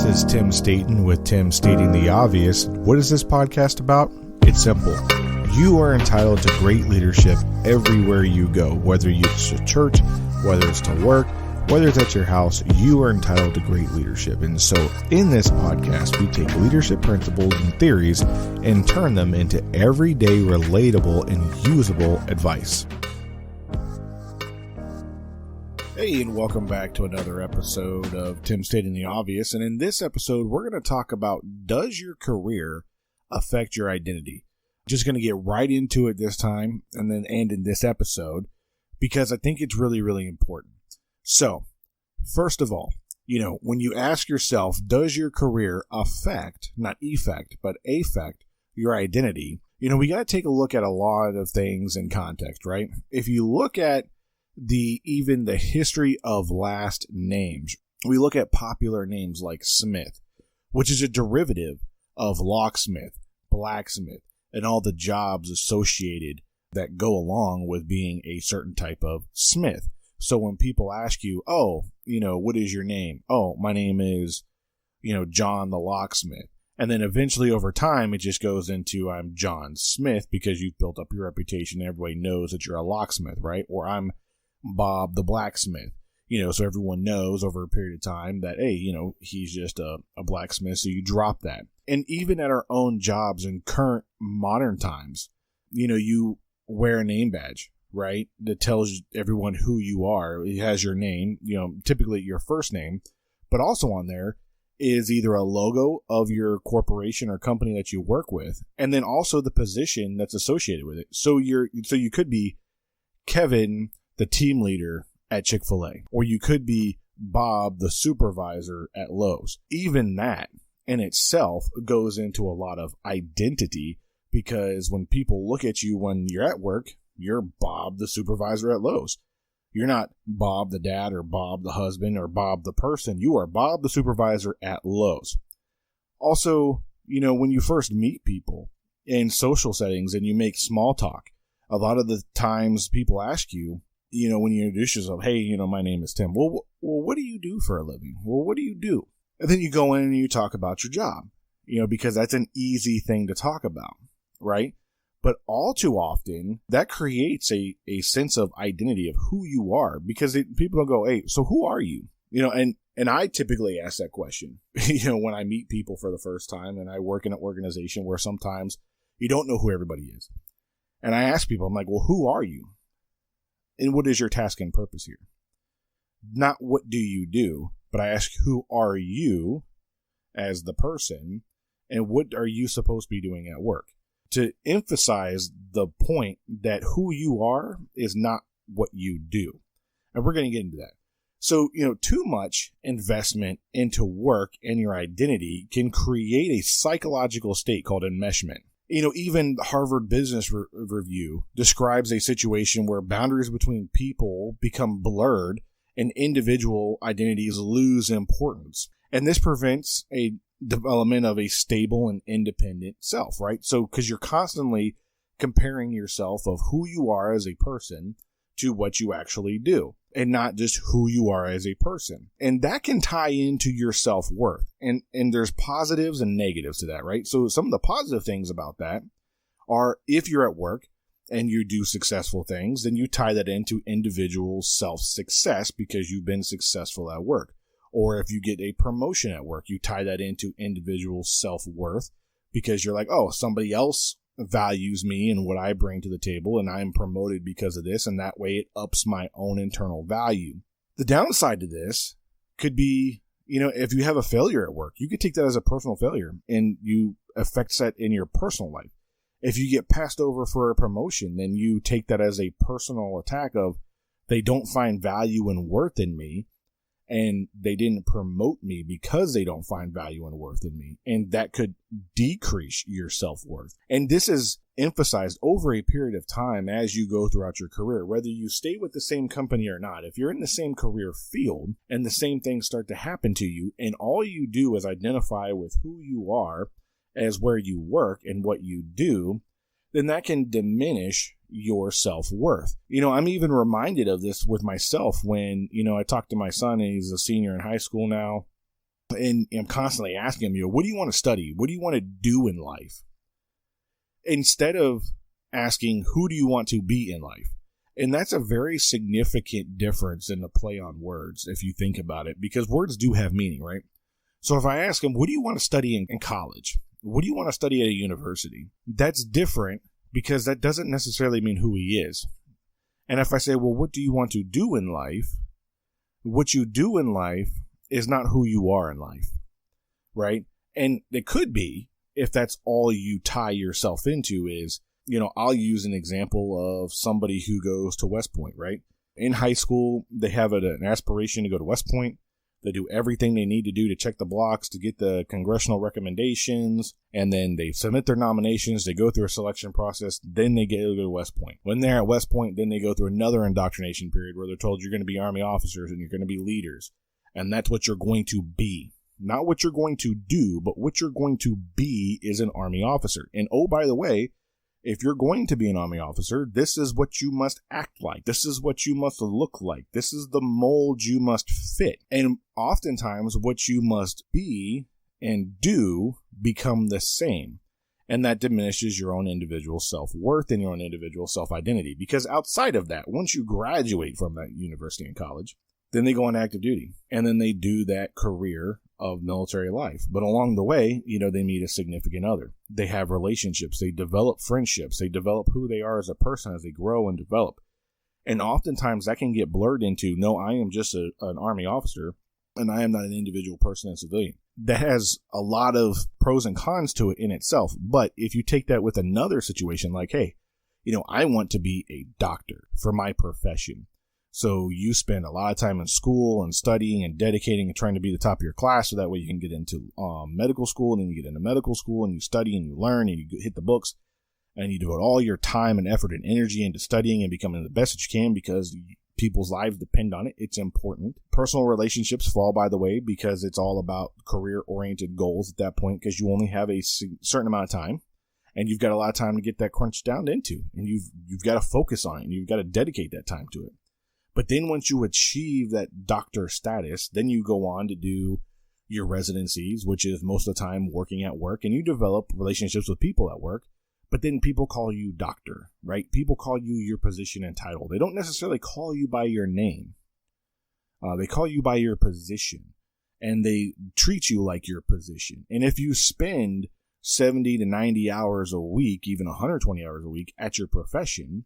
is Tim Staten with Tim Stating the Obvious. What is this podcast about? It's simple. You are entitled to great leadership everywhere you go, whether it's to church, whether it's to work, whether it's at your house, you are entitled to great leadership. And so in this podcast, we take leadership principles and theories and turn them into everyday relatable and usable advice. Hey, and welcome back to another episode of Tim Stating the Obvious. And in this episode, we're going to talk about, does your career affect your identity? Just going to get right into it this time and then end in this episode because I think it's really, really important. So, first of all, when you ask yourself, does your career affect, not effect, but affect your identity? We got to take a look at a lot of things in context, right? If you look at even the history of last names, we look at popular names like Smith, which is a derivative of locksmith, blacksmith, and all the jobs associated that go along with being a certain type of smith. So when people ask you, what is your name? Oh, my name is, John the locksmith. And then eventually over time, it just goes into I'm John Smith because you've built up your reputation. Everybody knows that you're a locksmith, right? Or I'm Bob the blacksmith, so everyone knows over a period of time that, hey, he's just a blacksmith. So you drop that. And even at our own jobs in current modern times, you wear a name badge, right? That tells everyone who you are. It has your name, typically your first name, but also on there is either a logo of your corporation or company that you work with, and then also the position that's associated with it. So you could be Kevin, the team leader at Chick-fil-A, or you could be Bob, the supervisor at Lowe's. Even that in itself goes into a lot of identity, because when people look at you when you're at work, you're Bob, the supervisor at Lowe's. You're not Bob the dad or Bob the husband or Bob the person. You are Bob the supervisor at Lowe's. Also, when you first meet people in social settings and you make small talk, a lot of the times people ask you, when you introduce yourself, hey, my name is Tim. Well, what do you do for a living? Well, what do you do? And then you go in and you talk about your job, because that's an easy thing to talk about, right? But all too often, that creates a sense of identity of who you are, because people don't go, hey, so who are you? And I typically ask that question, when I meet people for the first time, and I work in an organization where sometimes you don't know who everybody is. And I ask people, I'm like, well, who are you? And what is your task and purpose here? Not what do you do, but I ask, who are you as the person, and what are you supposed to be doing at work? To emphasize the point that who you are is not what you do. And we're going to get into that. So, too much investment into work and your identity can create a psychological state called enmeshment. Even the Harvard Business Review describes a situation where boundaries between people become blurred and individual identities lose importance. And this prevents a development of a stable and independent self, right? So, because you're constantly comparing yourself of who you are as a person to what you actually do, and not just who you are as a person. And that can tie into your self-worth. And there's positives and negatives to that, right? So some of the positive things about that are, if you're at work and you do successful things, then you tie that into individual self-success because you've been successful at work. Or if you get a promotion at work, you tie that into individual self-worth because you're like, oh, somebody else values me and what I bring to the table, and I'm promoted because of this, and that way it ups my own internal value. The downside to this could be, if you have a failure at work, you could take that as a personal failure and you affect that in your personal life. If you get passed over for a promotion, then you take that as a personal attack of, they don't find value and worth in me, and they didn't promote me because they don't find value and worth in me. And that could decrease your self-worth. And this is emphasized over a period of time as you go throughout your career, whether you stay with the same company or not. If you're in the same career field and the same things start to happen to you, and all you do is identify with who you are as where you work and what you do, then that can diminish your self-worth. I'm even reminded of this with myself when, I talk to my son, and he's a senior in high school now. And I'm constantly asking them, what do you want to study? What do you want to do in life? Instead of asking, who do you want to be in life? And that's a very significant difference in the play on words, if you think about it, because words do have meaning, right? So if I ask them, what do you want to study in college? What do you want to study at a university? That's different because that doesn't necessarily mean who he is. And if I say, well, what do you want to do in life? What you do in life is not who you are in life, right? And it could be, if that's all you tie yourself into is, I'll use an example of somebody who goes to West Point, right? In high school, they have an aspiration to go to West Point. They do everything they need to do to check the blocks, to get the congressional recommendations, and then they submit their nominations. They go through a selection process. Then they go to West Point. When they're at West Point, then they go through another indoctrination period where they're told you're going to be Army officers and you're going to be leaders. And that's what you're going to be. Not what you're going to do, but what you're going to be is an Army officer. And oh, by the way, if you're going to be an Army officer, this is what you must act like. This is what you must look like. This is the mold you must fit. And oftentimes what you must be and do become the same. And that diminishes your own individual self-worth and your own individual self-identity. Because outside of that, once you graduate from that university and college, then they go on active duty. And then they do that career of military life. But along the way, they meet a significant other. They have relationships. They develop friendships. They develop who they are as a person as they grow and develop. And oftentimes that can get blurred into, no, I am just an Army officer and I am not an individual person and civilian. That has a lot of pros and cons to it in itself. But if you take that with another situation like, hey, I want to be a doctor for my profession. So you spend a lot of time in school and studying and dedicating and trying to be the top of your class so that way you can get into medical school, and then you get into medical school and you study and you learn and you hit the books and you devote all your time and effort and energy into studying and becoming the best that you can because people's lives depend on it. It's important. Personal relationships fall by the way because it's all about career-oriented goals at that point because you only have a certain amount of time and you've got a lot of time to get that crunched down into, and you've got to focus on it and you've got to dedicate that time to it. But then once you achieve that doctor status, then you go on to do your residencies, which is most of the time working at work, and you develop relationships with people at work. But then people call you doctor, right? People call you your position and title. They don't necessarily call you by your name. They call you by your position, and they treat you like your position. And if you spend 70 to 90 hours a week, even 120 hours a week at your profession,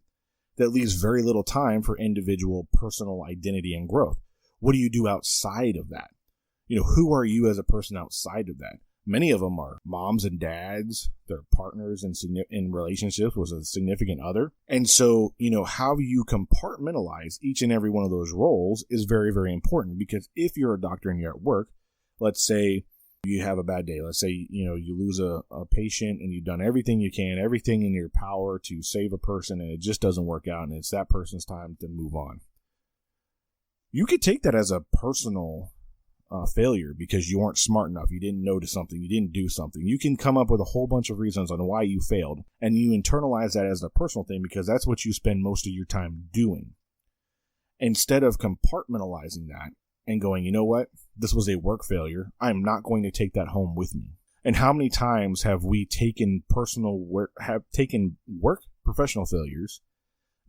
that leaves very little time for individual personal identity and growth. What do you do outside of that? Who are you as a person outside of that? Many of them are moms and dads, they're partners in relationships with a significant other. And so, how you compartmentalize each and every one of those roles is very, very important because if you're a doctor and you're at work, let's say you have a bad day. Let's say, you lose a patient and you've done everything you can, everything in your power to save a person, and it just doesn't work out, and it's that person's time to move on. You could take that as a personal failure because you weren't smart enough. You didn't notice something. You didn't do something. You can come up with a whole bunch of reasons on why you failed, and you internalize that as a personal thing because that's what you spend most of your time doing. Instead of compartmentalizing that and going, you know what? This was a work failure. I'm not going to take that home with me. And how many times have we taken work professional failures,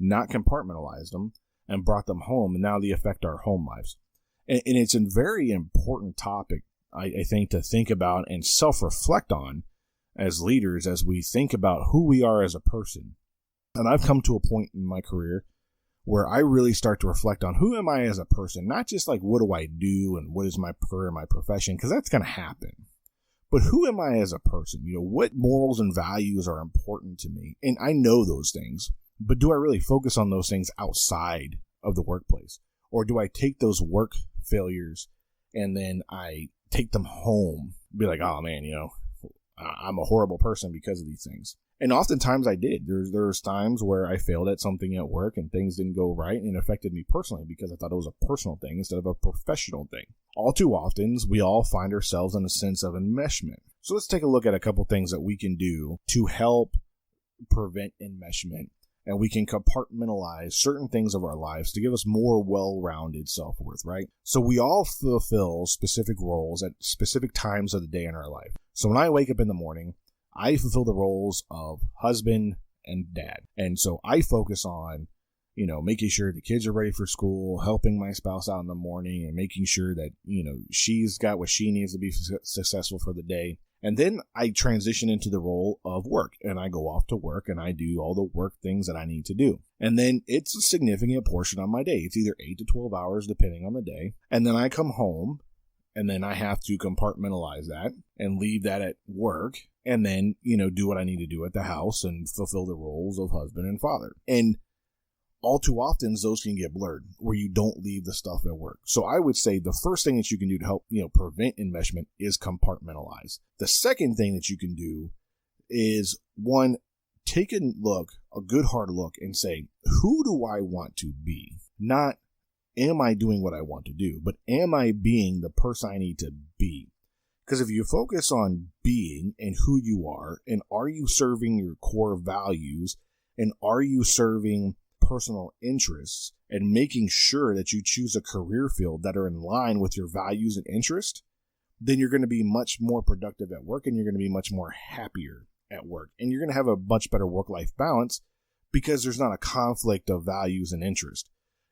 not compartmentalized them, and brought them home, and now they affect our home lives? And it's a very important topic, I think, to think about and self-reflect on as leaders as we think about who we are as a person. And I've come to a point in my career where I really start to reflect on who am I as a person, not just like what do I do and what is my career, my profession, because that's going to happen. But who am I as a person? What morals and values are important to me? And I know those things, but do I really focus on those things outside of the workplace? Or do I take those work failures and then I take them home, be like, oh man, I'm a horrible person because of these things. And oftentimes I did. There's times where I failed at something at work and things didn't go right and it affected me personally because I thought it was a personal thing instead of a professional thing. All too often, we all find ourselves in a sense of enmeshment. So let's take a look at a couple things that we can do to help prevent enmeshment and we can compartmentalize certain things of our lives to give us more well-rounded self-worth, right? So we all fulfill specific roles at specific times of the day in our life. So when I wake up in the morning, I fulfill the roles of husband and dad. And so I focus on, making sure the kids are ready for school, helping my spouse out in the morning, and making sure that, she's got what she needs to be successful for the day. And then I transition into the role of work, and I go off to work and I do all the work things that I need to do. And then it's a significant portion of my day. It's either 8 to 12 hours depending on the day. And then I come home, and then I have to compartmentalize that and leave that at work, and then, do what I need to do at the house and fulfill the roles of husband and father. And all too often, those can get blurred where you don't leave the stuff at work. So I would say the first thing that you can do to help, prevent enmeshment is compartmentalize. The second thing that you can do is, one, take a good hard look and say, who do I want to be? Not, am I doing what I want to do, but am I being the person I need to be? Because if you focus on being and who you are, and are you serving your core values, and are you serving personal interests, and making sure that you choose a career field that are in line with your values and interest, then you're going to be much more productive at work, and you're going to be much more happier at work, and you're going to have a much better work-life balance because there's not a conflict of values and interest.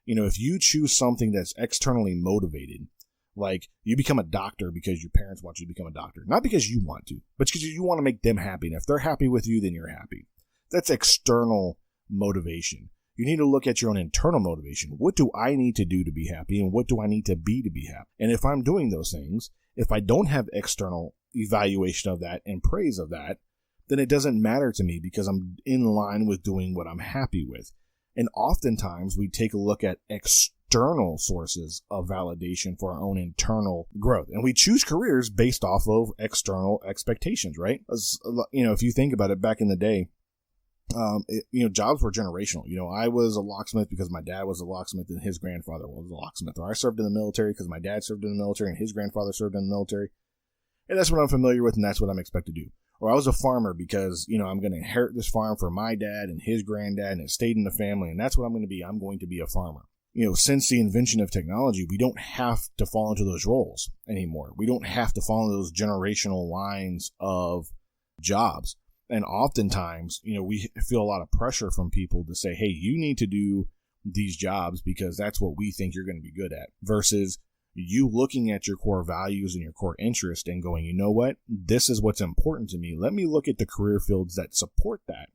If you choose something that's externally motivated, like you become a doctor because your parents want you to become a doctor, not because you want to, but because you want to make them happy, and if they're happy with you, then you're happy. That's external motivation. You need to look at your own internal motivation. What do I need to do to be happy, and what do I need to be happy? And if I'm doing those things, if I don't have external evaluation of that and praise of that, then it doesn't matter to me because I'm in line with doing what I'm happy with. And oftentimes we take a look at external sources of validation for our own internal growth. And we choose careers based off of external expectations, right? If you think about it, back in the day, jobs were generational. I was a locksmith because my dad was a locksmith and his grandfather was a locksmith. Or I served in the military because my dad served in the military and his grandfather served in the military. And that's what I'm familiar with, and that's what I'm expected to do. Or I was a farmer because, I'm going to inherit this farm from my dad and his granddad, and it stayed in the family, and that's what I'm going to be. I'm going to be a farmer. Since the invention of technology, we don't have to fall into those roles anymore. We don't have to follow those generational lines of jobs. And oftentimes, we feel a lot of pressure from people to say, hey, you need to do these jobs because that's what we think you're going to be good at, versus you looking at your core values and your core interest and going, you know what, this is what's important to me. Let me look at the career fields that support that.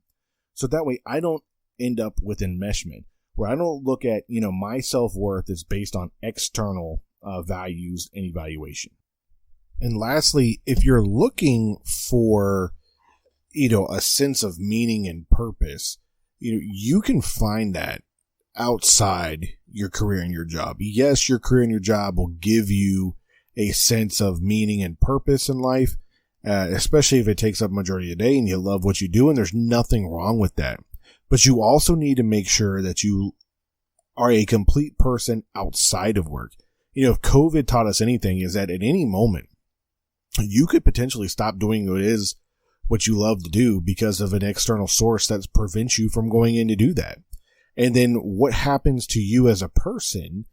So that way I don't end up with enmeshment, where I don't look at, my self-worth is based on external values and evaluation. And lastly, if you're looking for a sense of meaning and purpose, you can find that outside your career and your job. Yes, your career and your job will give you a sense of meaning and purpose in life, especially if it takes up a majority of the day and you love what you do, and there's nothing wrong with that. But you also need to make sure that you are a complete person outside of work. If COVID taught us anything, is that at any moment, you could potentially stop doing what you love to do because of an external source that prevents you from going in to do that. And then what happens to you as a person,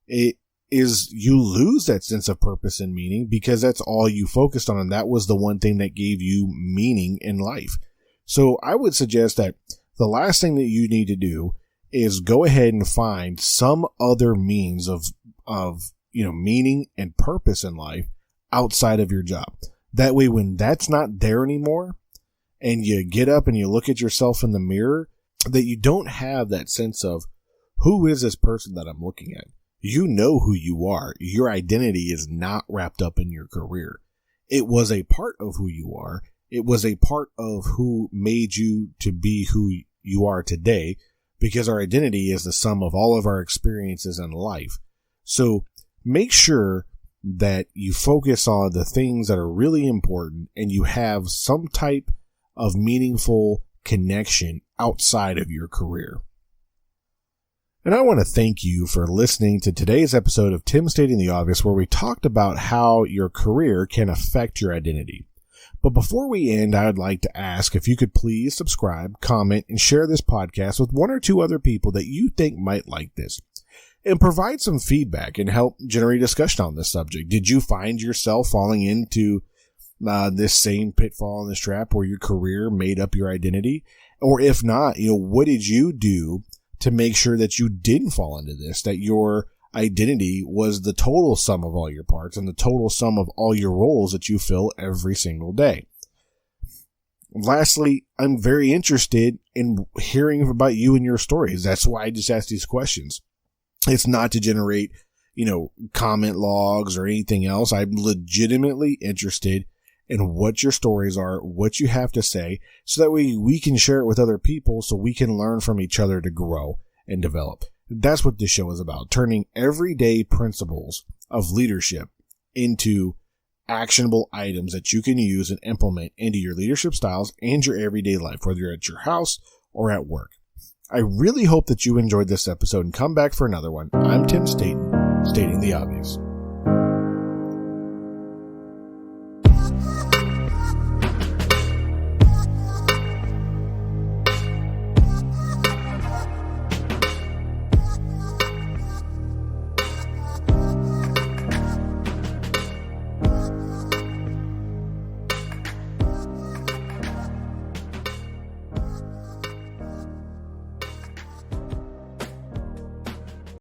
it is you lose that sense of purpose and meaning because that's all you focused on. And that was the one thing that gave you meaning in life. So I would suggest that the last thing that you need to do is go ahead and find some other means of meaning and purpose in life outside of your job. That way, when that's not there anymore and you get up and you look at yourself in the mirror, that you don't have that sense of, who is this person that I'm looking at? You know who you are. Your identity is not wrapped up in your career. It was a part of who you are. It was a part of who made you to be who you are today, because our identity is the sum of all of our experiences in life. So make sure that you focus on the things that are really important and you have some type of meaningful connection outside of your career. And I want to thank you for listening to today's episode of Tim Stating the Obvious, where we talked about how your career can affect your identity. But before we end, I would like to ask if you could please subscribe, comment, and share this podcast with one or two other people that you think might like this. And provide some feedback and help generate discussion on this subject. Did you find yourself falling into this same pitfall and this trap where your career made up your identity? Or if not, what did you do to make sure that you didn't fall into this, that your identity was the total sum of all your parts and the total sum of all your roles that you fill every single day? Lastly, I'm very interested in hearing about you and your stories. That's why I just ask these questions. It's not to generate, comment logs or anything else. I'm legitimately interested in what your stories are, what you have to say, so that we can share it with other people so we can learn from each other to grow and develop. That's what this show is about, turning everyday principles of leadership into actionable items that you can use and implement into your leadership styles and your everyday life, whether you're at your house or at work. I really hope that you enjoyed this episode and come back for another one. I'm Tim Staten, stating the obvious.